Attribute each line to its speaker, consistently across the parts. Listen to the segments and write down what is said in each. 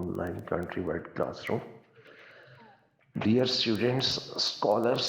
Speaker 1: online countrywide classroom. Dear students, scholars,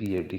Speaker 1: PhD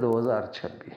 Speaker 1: 2026।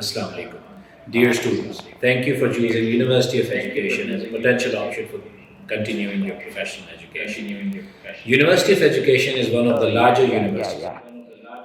Speaker 2: Assalamu alaikum. Dear students, thank you for choosing University of Education as a potential option for continuing your professional education. University of Education is one of the larger universities.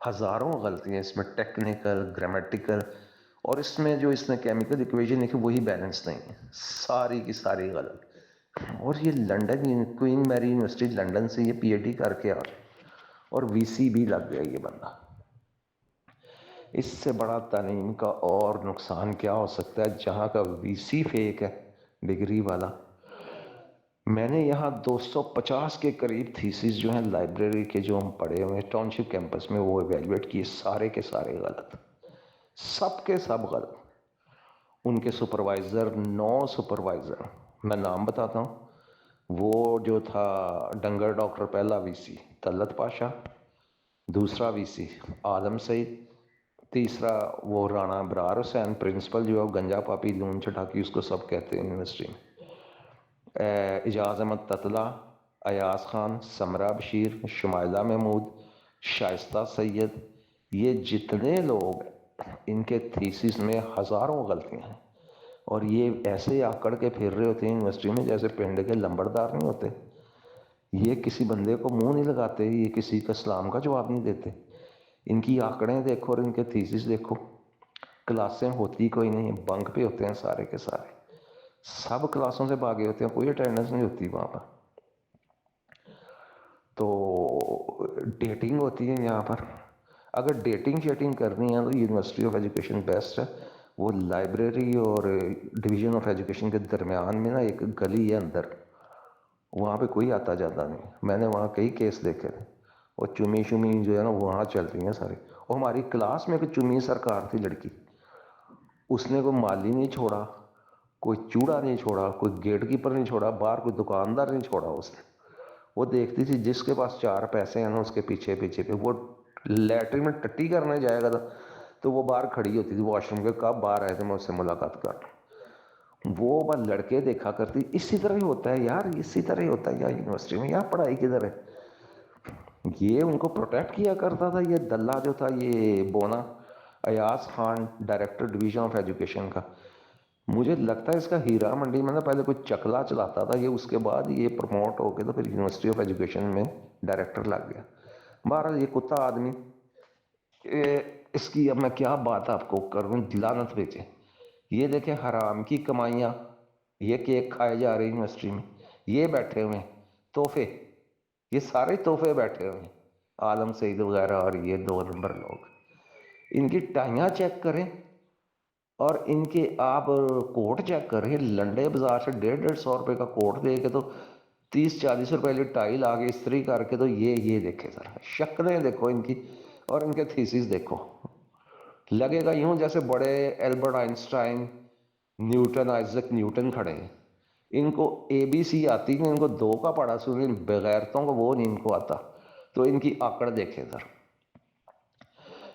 Speaker 1: ہزاروں غلطیاں اس میں، technical, grammatical, اور اس میں جو اس نے chemical equation لکھی وہی balance نہیں ہے، ساری کی ساری غلط. اور یہ لنڈن، کوئن میری یونیورسٹی لنڈن سے یہ پی ایچ ڈی کر کے آ، اور وی سی بھی لگ گیا یہ بندہ. اس سے بڑا تعلیم کا اور نقصان کیا ہو سکتا ہے جہاں کا وی سی فیک ہے ڈگری والا. میں نے یہاں 250 کے قریب تھیسز جو ہیں لائبریری کے جو ہم پڑھے ہوئے ہیں ٹاؤن شپ کیمپس میں، وہ ایویلویٹ کیے، سارے کے سارے غلط، سب کے سب غلط. ان کے سپروائزر، 9 سپروائزر، میں نام بتاتا ہوں. وہ جو تھا ڈنگر ڈاکٹر، پہلا وی سی طلعت پاشا، دوسرا وی سی عالم سعید، تیسرا وہ رانا ابرار حسین پرنسپل جو ہے گنجا پاپی لون چٹاکی اس کو سب کہتے ہیں یونیورسٹی میں، اعجاز احمد تتلہ، ایاز خان، سمرہ بشیر، شمائلہ محمود، شائستہ سید. یہ جتنے لوگ ان کے تھیسس میں ہزاروں غلطیاں ہیں، اور یہ ایسے آکڑ کے پھر رہے ہوتے ہیں یونیورسٹی میں جیسے پنڈ کے لمبردار نہیں ہوتے. یہ کسی بندے کو منہ نہیں لگاتے، یہ کسی کا سلام کا جواب نہیں دیتے. ان کی آنکڑیں دیکھو اور ان کے تھیسس دیکھو. کلاسیں ہوتی کوئی نہیں، بنک پہ ہوتے ہیں سارے کے سارے، سب کلاسوں سے بھاگے ہوتے ہیں، کوئی اٹینڈنس نہیں ہوتی وہاں پر. تو ڈیٹنگ ہوتی ہے یہاں پر. اگر ڈیٹنگ شیٹنگ کرنی ہے تو یونیورسٹی آف ایجوکیشن بیسٹ ہے. وہ لائبریری اور ڈویژن آف ایجوکیشن کے درمیان میں نا ایک گلی ہے اندر، وہاں پہ کوئی آتا جاتا نہیں. میں نے وہاں کئی کیس دیکھے تھے، اور چمی شمی جو ہے نا وہاں چل رہی ہیں سارے. اور ہماری کلاس میں ایک چمی سرکار تھی لڑکی، اس نے کوئی مالی نہیں چھوڑا، کوئی چوڑا نہیں چھوڑا، کوئی گیٹ کیپر نہیں چھوڑا، باہر کوئی دکاندار نہیں چھوڑا. اس نے وہ دیکھتی تھی جس کے پاس 4 پیسے ہیں نا اس کے پیچھے پیچھے پہ. وہ لیٹرین میں ٹٹی کرنے جائے گا تو وہ باہر کھڑی ہوتی تھی واش روم کے، کب باہر آئے تھے میں اس سے ملاقات کر لوں. وہ بس لڑکے دیکھا کرتی. اسی طرح ہی ہوتا ہے یار، اسی طرح ہی ہوتا ہے یار یونیورسٹی میں. یار پڑھائی کدھر ہے؟ یہ ان کو پروٹیکٹ کیا کرتا تھا یہ دلہ جو تھا یہ بونا، Ayaz Khan, director division of education کا. مجھے لگتا ہے اس کا ہیرا منڈی میں نا پہلے کوئی چکلا چلاتا تھا یہ، اس کے بعد یہ پروموٹ ہو کے تو پھر یونیورسٹی آف ایجوکیشن میں ڈائریکٹر لگ گیا. بہرحال یہ کتا آدمی، اس کی اب میں کیا بات آپ کو کروں، لعنت بھیجے. یہ دیکھیں حرام کی کمائیاں، یہ کیک کھائے جا رہے ہیں یونیورسٹی میں، یہ بیٹھے ہوئے ہیں تحفے، یہ سارے تحفے بیٹھے ہوئے ہیں، عالم سعید وغیرہ اور یہ 2 نمبر لوگ. ان کی ٹائیاں چیک کریں اور ان کے آپ کوٹ چیک کریں. لنڈے بازار سے 150-150 روپے کا کوٹ دے کے تو 30-40 روپے کی ٹائی لا کے استری کر کے تو یہ دیکھے ذرا شکلیں دیکھو ان کی، اور ان کے تھیسس دیکھو. لگے گا یوں جیسے بڑے Albert Einstein, Newton, Isaac Newton کھڑے ہیں. ان کو اے بی سی آتی نہیں، ان کو 2 کا پڑھا سنیں، بغیرتوں کو وہ نہیں ان کو آتا. تو ان کی آکڑ دیکھے ذرا.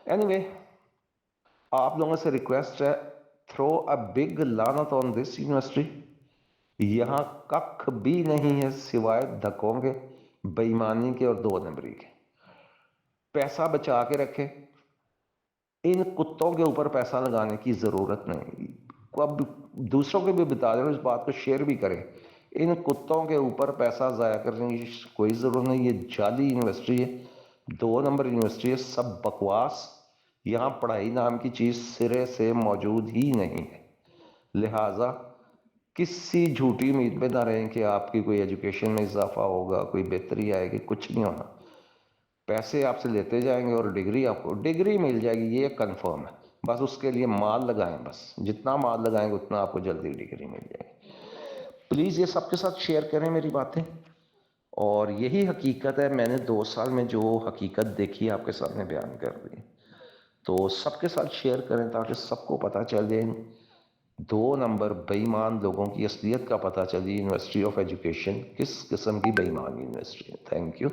Speaker 1: اینی وے، آپ لوگوں سے ریکویسٹ ہے، تھرو اے بگ لعنت آن دس یونیورسٹی. یہاں ککھ بھی نہیں ہے سوائے دھکوں کے، بےایمانی کے اور 2 نمبری کے. پیسہ بچا کے رکھے، ان کتوں کے اوپر پیسہ لگانے کی ضرورت نہیں. اب دوسروں کے بھی بتا دیں، اس بات کو شیئر بھی کریں. ان کتوں کے اوپر پیسہ ضائع کرنے کی کوئی ضرورت نہیں. یہ جعلی یونیورسٹی ہے، 2 نمبر یونیورسٹی ہے، سب بکواس. یہاں پڑھائی نام کی چیز سرے سے موجود ہی نہیں ہے. لہٰذا کسی جھوٹی امید پہ نہ رہیں کہ آپ کی کوئی ایجوکیشن میں اضافہ ہوگا، کوئی بہتری آئے گی. کچھ نہیں ہونا. پیسے آپ سے لیتے جائیں گے اور ڈگری آپ کو ڈگری مل جائے گی، یہ کنفرم ہے. بس اس کے لیے مال لگائیں، بس جتنا مال لگائیں گے اتنا آپ کو جلدی ڈگری مل جائے گی. پلیز یہ سب کے ساتھ شیئر کریں میری باتیں. اور یہی حقیقت ہے، میں نے 2 سال میں جو حقیقت دیکھی آپ کے سامنے بیان کر دی. تو سب کے ساتھ شیئر کریں تاکہ سب کو پتہ چل جائے. 2 نمبر بے ایمان لوگوں کی اصلیت کا پتہ چلی. یونیورسٹی آف ایجوکیشن کس قسم کی بے ایمان یونیورسٹی ہے. Thank you.